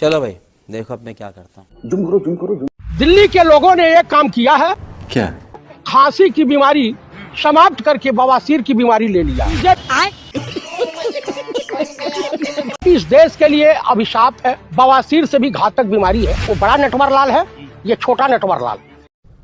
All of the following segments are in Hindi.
चलो भाई देखो अब मैं क्या करता हूँ। जुम करो। दिल्ली के लोगों ने एक काम किया है। क्या? खांसी की बीमारी समाप्त करके बवासीर की बीमारी ले लिया। इस देश के लिए अभिशाप है। बवासीर से भी घातक बीमारी है। वो बड़ा नटवर लाल है, ये छोटा नटवर लाल।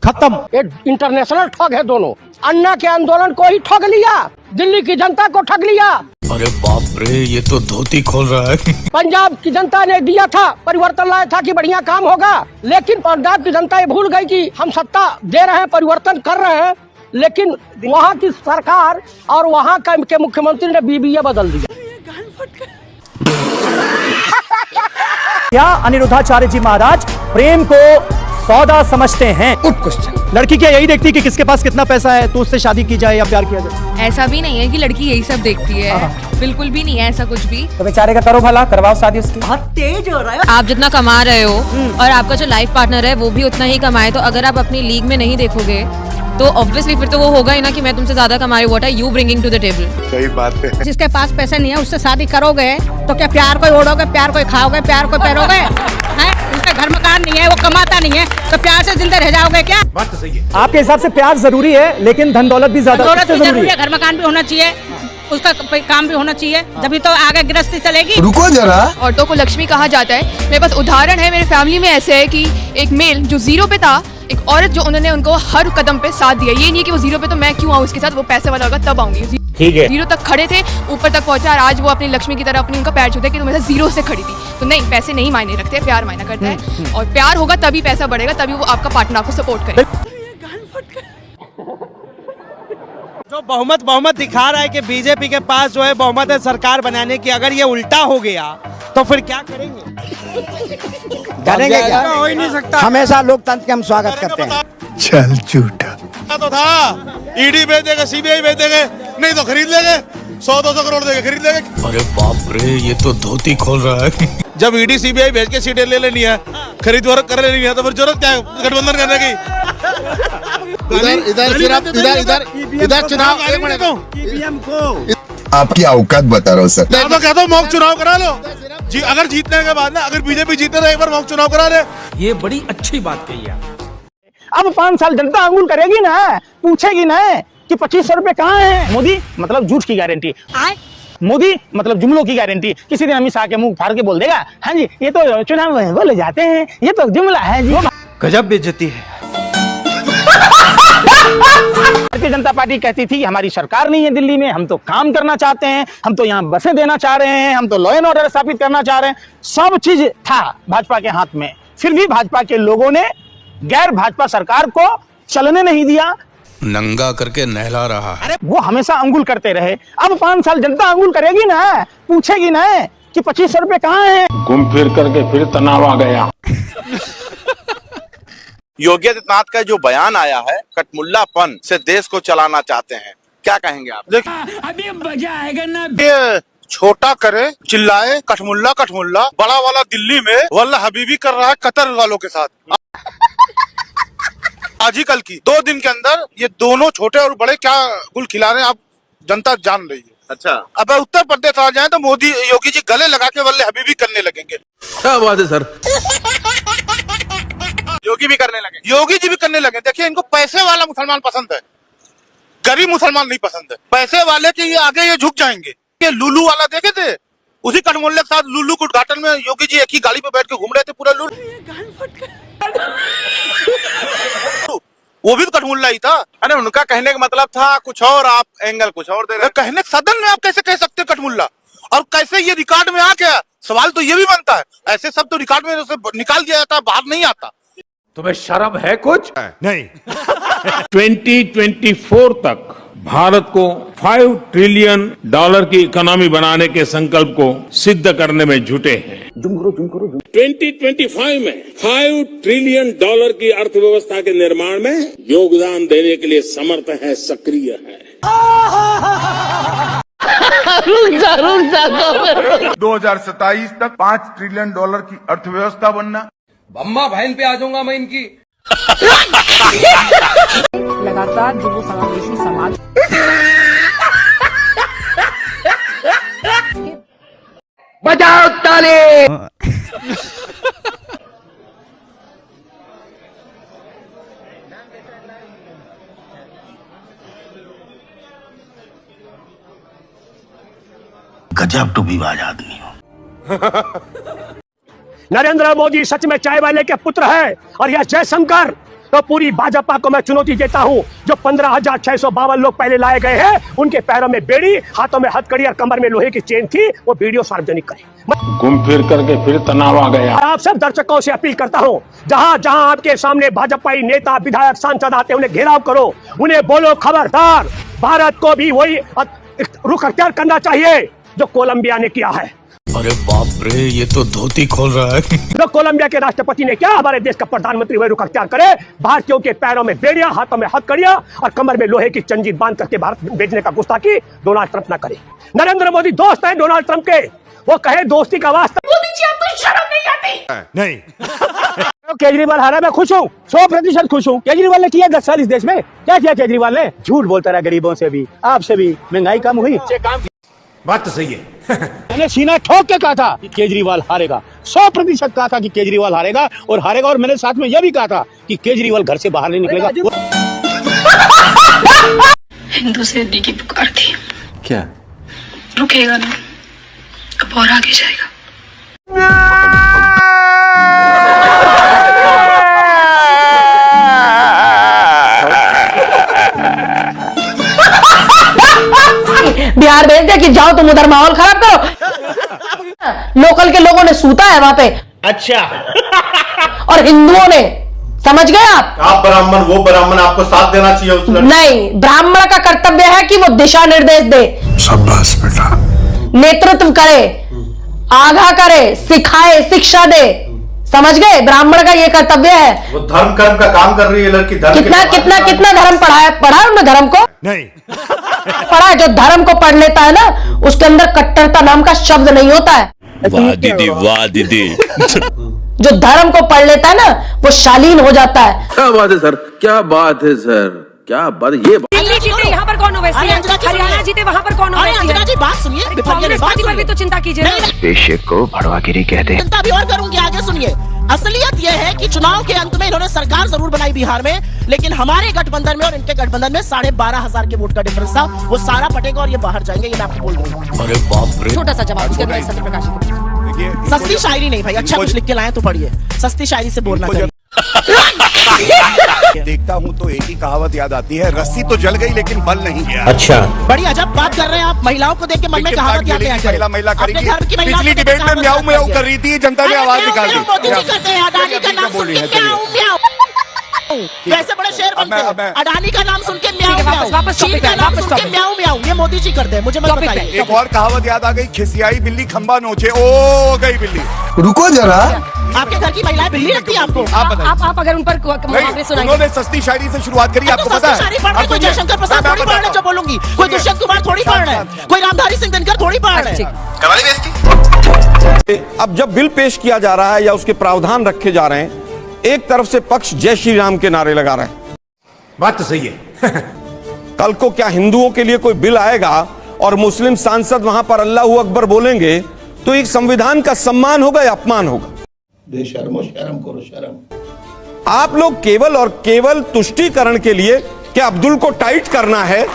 खत्म। एक इंटरनेशनल ठग है दोनों। अन्ना के आंदोलन को ही ठग लिया, दिल्ली की जनता को ठग लिया। अरे बाप रे, ये तो धोती खोल रहा है। पंजाब की जनता ने दिया था, परिवर्तन लाया था कि बढ़िया काम होगा, लेकिन पंजाब की जनता ये भूल गई कि हम सत्ता दे रहे हैं, परिवर्तन कर रहे हैं, लेकिन वहाँ की सरकार और वहाँ के मुख्यमंत्री ने बीबीए बदल दिया। क्या अनिरुद्धाचार्य जी महाराज प्रेम को सौदा समझते हैं? Good question. लड़की क्या यही देखती है कि किसके पास कितना पैसा है तो उससे शादी की जाए या प्यार किया जाए? ऐसा भी नहीं है कि लड़की यही सब देखती है, बिल्कुल भी नहीं है ऐसा कुछ भी। तो बेचारे का करो भला, करवाओ शादी उसकी। बहुत तेज हो रहा है। आप जितना कमा रहे हो और आपका जो लाइफ पार्टनर है वो भी उतना ही कमाए, तो अगर आप अपनी लीग में नहीं देखोगे तो ऑब्वियसली फिर तो वो होगा ही ना कि मैं तुमसे ज्यादा कमा रही हूँ। What are you bringing to the table? सही बात है। जिसके पास पैसे नहीं है उससे शादी करोगे तो क्या प्यार को ओढ़ोगे, प्यार को खाओगे, प्यार को पहनोगे? हैं? उसका घर मकान नहीं है, वो कमाता नहीं है, तो प्यार से जिंदा रह जाओगे क्या? बात तो सही है। आपके हिसाब से प्यार जरूरी है, लेकिन धन दौलत भी ज्यादा जरूरी है। घर मकान भी होना चाहिए, उसका काम भी होना चाहिए, जब तो आगे गृहस्थी चलेगी। रुको जरा। औरतों को लक्ष्मी कहा जाता है। मेरे पास उदाहरण है, मेरे फैमिली में ऐसे है कि एक मेल जो 0 पे था, एक औरत जो उन्होंने उनको हर कदम पे साथ दिया। ये नहीं कि वो 0 पे तो मैं क्यों आऊँ उसके साथ, वो पैसे वाला होगा तब आऊंगी। ठीक है। 0 तक खड़े थे, ऊपर तक पहुंचा, और आज वो अपनी लक्ष्मी की तरह अपनी उनका पैर छूते कि तुम ऐसा 0 से खड़ी थी। तो नहीं, पैसे नहीं मायने रखते, प्यार मायना करता है, और प्यार होगा तभी पैसा बढ़ेगा, तभी वो आपका पार्टनर आपको सपोर्ट करेगा। जो बहुमत दिखा रहा है कि बीजेपी के पास जो है बहुमत है सरकार बनाने की, अगर ये उल्टा हो गया तो फिर क्या करेंगे? करेंगे क्या? हो ही नहीं सकता। हमेशा लोकतंत्र के हम स्वागत करते हैं। चल झूठा तो था ईडी भेज देगा, सीबीआई भेज देंगे, नहीं तो खरीद लेंगे, 100-200 करोड़ देके खरीद लेंगे। अरे बाप रे, ये तो धोती खोल रहा है। जब ईडी सीबीआई भेज के सीटें ले लेनी है, खरीद कर लेनी है, तो फिर जरूरत क्या है गठबंधन करने की? इधर चुनाव आपकी औकात बता रहा हूँ सर। मैं तो कहता हूँ मॉक चुनाव करा लो जी, अगर जीतने के बाद ना, अगर बीजेपी जीते तो एक बार मॉक चुनाव करा ले। ये बड़ी अच्छी बात कही है। अब 5 साल जनता अंगुल करेगी ना, पूछेगी ना कि 2500 रुपए कहाँ है। मोदी मतलब झूठ की गारंटी, मोदी मतलब जुमलों की गारंटी। किसी दिन अमित शाह के मुंह फाड़ के बोल देगा, हाँ जी ये तो चुनाव बोले जाते हैं, ये तो जुमला है जी। गजब बेइज्जती है। भारतीय जनता पार्टी कहती थी हमारी सरकार नहीं है दिल्ली में, हम तो काम करना चाहते हैं, हम तो यहाँ बसें देना चाह रहे हैं, हम तो लॉ एंड ऑर्डर स्थापित करना चाह रहे हैं। सब चीज था भाजपा के हाथ में, फिर भी भाजपा के लोगों ने गैर भाजपा सरकार को चलने नहीं दिया, नंगा करके नहला रहा है। अरे वो हमेशा अंगुल करते रहे। अब 5 साल जनता अंगुल करेगी ना, पूछेगी ना कि 2500 रुपए कहाँ है। घूम फिर करके फिर तनाव आ गया। योगी आदित्यनाथ का जो बयान आया है, कटमुल्लापन से देश को चलाना चाहते हैं, क्या कहेंगे आप? देखिए अभी मजा आएगा ना। ये छोटा करे, चिल्लाए कठमुल्ला कठमुल्ला, बड़ा वाला दिल्ली में वल्ला हबीबी कर रहा है कतर वालों के साथ। आज ही कल की 2 दिन के अंदर ये दोनों छोटे और बड़े क्या गुल खिला रहे हैं, आप जनता जान रही है। अच्छा, अब उत्तर प्रदेश आ जाए तो मोदी योगी जी गले लगा के वल्ले हबीबी करने लगेंगे। क्या बात है सर? योगी भी करने लगे, योगी जी भी करने लगे। देखिए इनको पैसे वाला मुसलमान पसंद है, गरीब मुसलमान नहीं पसंद है। पैसे वाले के ये आगे ये झुक जाएंगे। ये लुलू वाला देखे थे, उसी कठमुल्ले के साथ लुलू के उद्घाटन में योगी जी एक ही गाड़ी पे बैठ के घूम रहे थे पूरा लुलू। वो भी तो कठमुल्ला ही था। अरे उनका कहने का मतलब था कुछ और, आप एंगल कुछ और दे रहे। कहने सदन में आप कैसे कह सकते कठमुल्ला, और कैसे ये रिकॉर्ड में आ गया? सवाल तो ये भी बनता है। ऐसे सब तो रिकॉर्ड में निकाल दिया जाता, बाहर नहीं आता। तुम्हें शर्म है कुछ? नहीं। 2024 तक भारत को $5 ट्रिलियन की इकोनॉमी बनाने के संकल्प को सिद्ध करने में जुटे हैं। 2025 में $5 ट्रिलियन की अर्थव्यवस्था के निर्माण में योगदान देने के लिए समर्थ है, सक्रिय है। 2027 तक $5 ट्रिलियन की अर्थव्यवस्था बनना। अम्मा बहन पे आ जाऊंगा मैं इनकी। लगातार जो समावेशी समाज बजाओ ताली। गजब टूबीबाज आदमी हो। नरेंद्र मोदी सच में चाय वाले के पुत्र है और यह जयशंकर तो पूरी भाजपा को मैं चुनौती देता हूं। जो 15,652 लोग पहले लाए गए हैं, उनके पैरों में बेड़ी, हाथों में हथकड़ी और कमर में लोहे की चेन थी, वो वीडियो सार्वजनिक करें। घूम फिर करके फिर तनाव आ गया। आप सब दर्शकों से अपील करता हूं, जहां जहां आपके सामने भाजपाई नेता, विधायक, सांसद आते हैं, उन्हें घेराव करो, उन्हें बोलो खबरदार, भारत को भी वही रुख अख्तियार करना चाहिए जो कोलंबिया ने किया है। अरे बाप रे, ये तो धोती खोल रहा है। जो कोलंबिया के राष्ट्रपति ने क्या, हमारे देश का प्रधानमंत्री वही रुख अख्तियार करे। भारतीयों के पैरों में बेड़ियां, हाथों में हथकड़ियां और कमर में लोहे की जंजीर बांध करके भारत भेजने का गुस्ताखी डोनाल्ड ट्रंप ना करे। नरेंद्र मोदी दोस्त है डोनाल्ड ट्रंप के, वो कहे दोस्ती का वास्ता। मोदी जी आपको शर्म नहीं आती? नहीं। केजरीवाल हारा, मैं खुश हूँ, 100% खुश हूँ। केजरीवाल ने किया 10 साल इस देश में, क्या किया केजरीवाल ने? झूठ बोलता रहा गरीबों से भी, आपसे भी। महंगाई कम हुई, बात तो सही है। मैंने सीना ठोक के कहा था कि केजरीवाल हारेगा, 100% कहा था कि केजरीवाल हारेगा और हारेगा। और मैंने साथ में यह भी कहा था कि केजरीवाल घर से बाहर नहीं निकलेगा। हिंदू से दी की पुकार थी, क्या? रुकेगा नहीं, अब और आगे जाएगा। बिहार भेज दे कि जाओ तुम उधर माहौल खराब करो। लोकल के लोगों ने सूता है वहां पे। अच्छा। और हिंदुओं ने, समझ गए आप ब्राह्मण, वो ब्राह्मण आपको साथ देना चाहिए उस लड़के। नहीं, ब्राह्मण का कर्तव्य है कि वो दिशा निर्देश दे, शाबाश बेटा, नेतृत्व करे, आगाह करे, सिखाए, शिक्षा दे। समझ गए? ब्राह्मण का ये कर्तव्य है। वो धर्म कर्म का काम कर रही है लड़की। कितना धर्म पढ़ा है उन्होंने धर्म को? नहीं पढ़ा है। जो धर्म को पढ़ लेता है ना, उसके अंदर कट्टरता नाम का शब्द नहीं होता है। वाह दीदी, वाह दीदी। जो धर्म को पढ़ लेता है ना, वो शालीन हो जाता है। क्या बात है सर, क्या बात है सर, क्या बात है ये। दिल्ली जीते यहाँ पर कौन ओवैसी है? हरियाणा जीते वहाँ पर कौन ओवैसी है? बात सुनिए, कांग्रेस पार्टी पर भी तो चिंता कीजिए। पेशे को भड़वागिरी कहते हैं। चिंता भी और करूंगी, आगे सुनिए। असलियत यह है कि चुनाव के अंत में इन्होंने सरकार जरूर बनाई बिहार में, लेकिन हमारे गठबंधन में और इनके गठबंधन में 12,500 के वोट का डिफरेंस था। वो सारा पटेगा और ये बाहर जाएंगे, ये मैं आपको बोल रही हूँ। अरे बाप रे, छोटा सा जवाब सत्यप्रकाश को। सस्ती शायरी नहीं भाई, अच्छा कुछ लिख के लाए तो पढ़िए। सस्ती शायरी से बोलना चाहिए। देखता हूँ तो एक ही कहावत याद आती है, रस्सी तो जल गई लेकिन बल नहीं गया। अच्छा, बड़ी अजब बात कर रहे हैं आप। महिलाओं को देख के मन में कहावत याद आती महिला करेगी। पिछली डिबेट में म्याऊ म्याऊ कर रही थी, जनता ने आवाज निकाल दी। मोदी जी करते हैं, अडानी का नाम सुन के म्याऊ म्याऊ। वैसे बड़े शेर बनते हैं। अडानी का नाम सुन के म्याऊ म्याऊ, चीन का नाम सुन के म्याऊ म्याऊ, ये मोदी जी करते हैं। मुझे मत बताइए। एक और कहावत याद आ गई, खिसियाई बिल्ली खंबा नोचे, ओ गई बिल्ली। रुको जरा, आपके घर की महिलाएं बिल्ली लगती है आपको? आप अगर उन पर उन्होंने सस्ती शायरी से शुरुआत करी, आपको पता है? कोई जयशंकर प्रसाद थोड़ी पढ़ रहे जो बोलूंगी, कोई दुष्यंत कुमार थोड़ी पढ़ रहे, कोई रामधारी सिंह दिनकर थोड़ी पढ़ रहे। अब जब बिल पेश किया जा रहा है या उसके प्रावधान रखे जा रहे हैं, एक तरफ से पक्ष जय श्री राम के नारे लगा रहे हैं। बात तो सही है। कल को क्या हिंदुओं के लिए कोई बिल आएगा और मुस्लिम सांसद वहां पर अल्लाहू अकबर बोलेंगे तो एक संविधान का सम्मान होगा या अपमान होगा? बेशर्मो, शर्म करो, शर्म। आप लोग केवल और केवल तुष्टीकरण के लिए कि अब्दुल को टाइट करना है,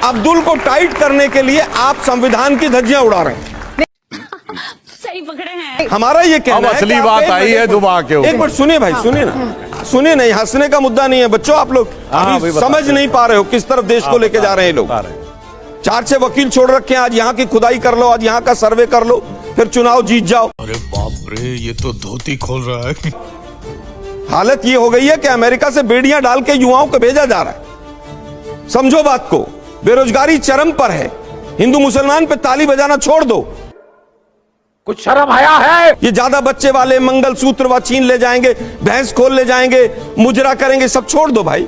अब्दुल को टाइट करने के लिए आप संविधान की धज्जियां उड़ा रहे हैं। सही पकड़े हैं। हमारा ये कहना है, असली बात आई है दुबा के ऊपर। एक मिनट सुनिए भाई, सुनिए ना, सुनिए नहीं, हंसने का मुद्दा नहीं है बच्चों। आप लोग अभी समझ नहीं पा रहे हो किस तरफ देश को लेके जा रहे हैं लोग। 4-6 वकील छोड़ रखे हैं, आज यहाँ की खुदाई कर लो, आज यहाँ का सर्वे कर लो, फिर चुनाव जीत जाओ। अरे बाप रे, ये तो धोती खोल रहा है। हालत ये हो गई है कि अमेरिका से बेड़ियां डाल के युवाओं को भेजा जा रहा है। समझो बात को, बेरोजगारी चरम पर है। हिंदू मुसलमान पे ताली बजाना छोड़ दो, कुछ शर्म आया है? ये ज्यादा बच्चे वाले मंगलसूत्र व चीन ले जाएंगे, भैंस खोल ले जाएंगे, मुजरा करेंगे, सब छोड़ दो भाई।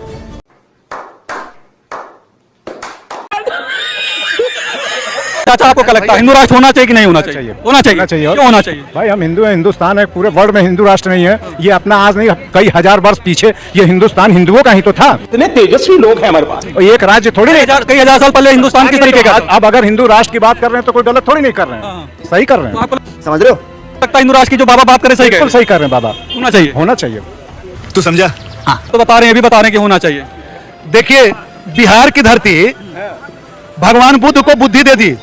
चाचा आपको क्या लगता है, हिंदू राष्ट्र होना चाहिए कि नहीं होना चाहिए? होना चाहिए। क्यों होना चाहिए? भाई हम हिंदू हैं, हिंदुस्तान है, पूरे वर्ल्ड में हिंदू राष्ट्र नहीं है। ये अपना आज नहीं, कई हजार वर्ष पीछे ये हिंदुस्तान हिंदुओं का ही तो था। इतने तेजस्वी लोग हैं हमारे पास। एक राज्य थोड़ी नहीं, कई हजार साल पहले हिंदुस्तान किस तरीके का? अब अगर हिंदू राष्ट्र की बात कर रहे हैं तो कोई गलत थोड़ी नहीं कर रहे हैं, सही कर रहे हैं। समझ रहे हो? लगता है हिंदू राष्ट्र की जो बाबा बात करे सही बिल्कुल सही कर रहे हैं बाबा। होना चाहिए, होना चाहिए। तू समझा? तो बता रहे हैं, अभी बता रहे हैं कि होना चाहिए। देखिए, बिहार की धरती भगवान बुद्ध को बुद्धि दे दी,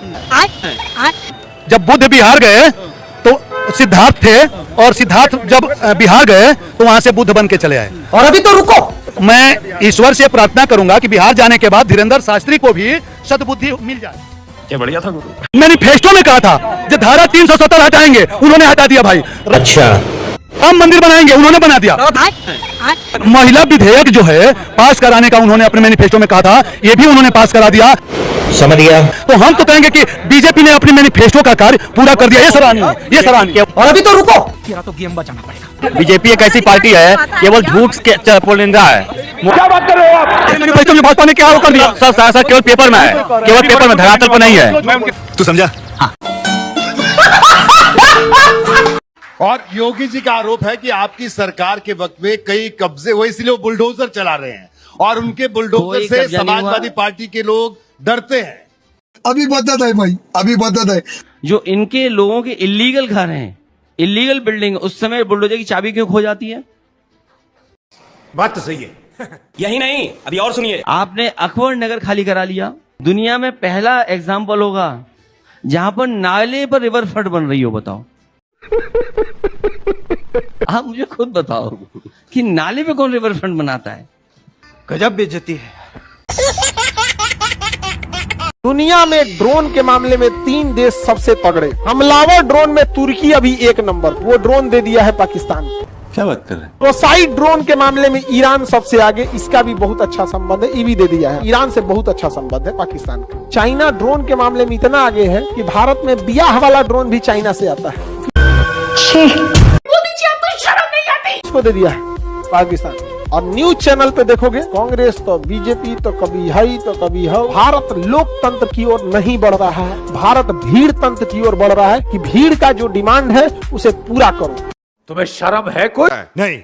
जब बुद्ध बिहार गए तो सिद्धार्थ थे, और सिद्धार्थ जब बिहार गए तो वहां से बुद्ध बन के चले आए। और अभी तो रुको, मैं ईश्वर से प्रार्थना करूंगा कि बिहार जाने के बाद धीरेन्द्र शास्त्री को भी सद्बुद्धि मिल जाए। क्या बढ़िया था गुरु। मैनिफेस्टो में कहा था जो धारा 370 हटाएंगे, उन्होंने हटा दिया भाई। अच्छा, राम मंदिर बनाएंगे, उन्होंने बना दिया। महिला विधेयक जो है पास कराने का उन्होंने अपने मैनिफेस्टो में कहा था, ये भी उन्होंने पास करा दिया। समझ गया। तो हम तो कहेंगे कि बीजेपी ने अपनी मैनिफेस्टो का कार्य पूरा कर दिया। ये सराहनीय है, ये सराहनीय। और अभी तो रुको, बीजेपी एक ऐसी पार्टी है केवल झूठ के पुलिंदा है। क्या बात कर रहे हो आप? मैनिफेस्टो में भाजपा ने क्या कर दिया? सर केवल पेपर में है, केवल पेपर में, धरातल पर नहीं है। तू समझा? और योगी जी का आरोप है कि आपकी सरकार के वक्त में कई कब्जे हुए, इसलिए वो बुलडोजर चला रहे हैं, और उनके बुलडोजर से समाजवादी पार्टी के लोग डरते हैं। अभी बदत है भाई, अभी बदत है। जो इनके लोगों के इलीगल घर हैं, इलीगल बिल्डिंग, उस समय बुलडोजर की चाबी क्यों खो जाती है? बात तो सही है। यही नहीं, अभी और सुनिए। आपने अकबर नगर खाली करा लिया। दुनिया में पहला एग्जाम्पल होगा जहां पर नाले पर रिवर फ्रंट बन रही हो। बताओ, आप मुझे खुद बताओ कि नाले पे कौन रिवर फ्रंट बनाता है? गजब बेइज्जती है। दुनिया में ड्रोन के मामले में 3 देश सबसे तगड़े। हमलावर ड्रोन में तुर्की अभी 1 नंबर, वो ड्रोन दे दिया है पाकिस्तान को। क्या बात कर रहे हैं? रोसाइट ड्रोन के मामले में ईरान सबसे आगे, इसका भी बहुत अच्छा संबंध है, ये भी दे दिया है। ईरान से बहुत अच्छा संबंध है पाकिस्तान का। चाइना ड्रोन के मामले में इतना आगे है कि भारत में ब्याह वाला ड्रोन भी चाइना से आता है। इसको दे दिया है पाकिस्तान। और न्यूज चैनल पे देखोगे, कांग्रेस तो बीजेपी तो कभी है तो कभी है। भारत लोकतंत्र की ओर नहीं बढ़ रहा है, भारत भीड़ तंत्र की ओर बढ़ रहा है कि भीड़ का जो डिमांड है उसे पूरा करो। तुम्हें शर्म है कोई? नहीं।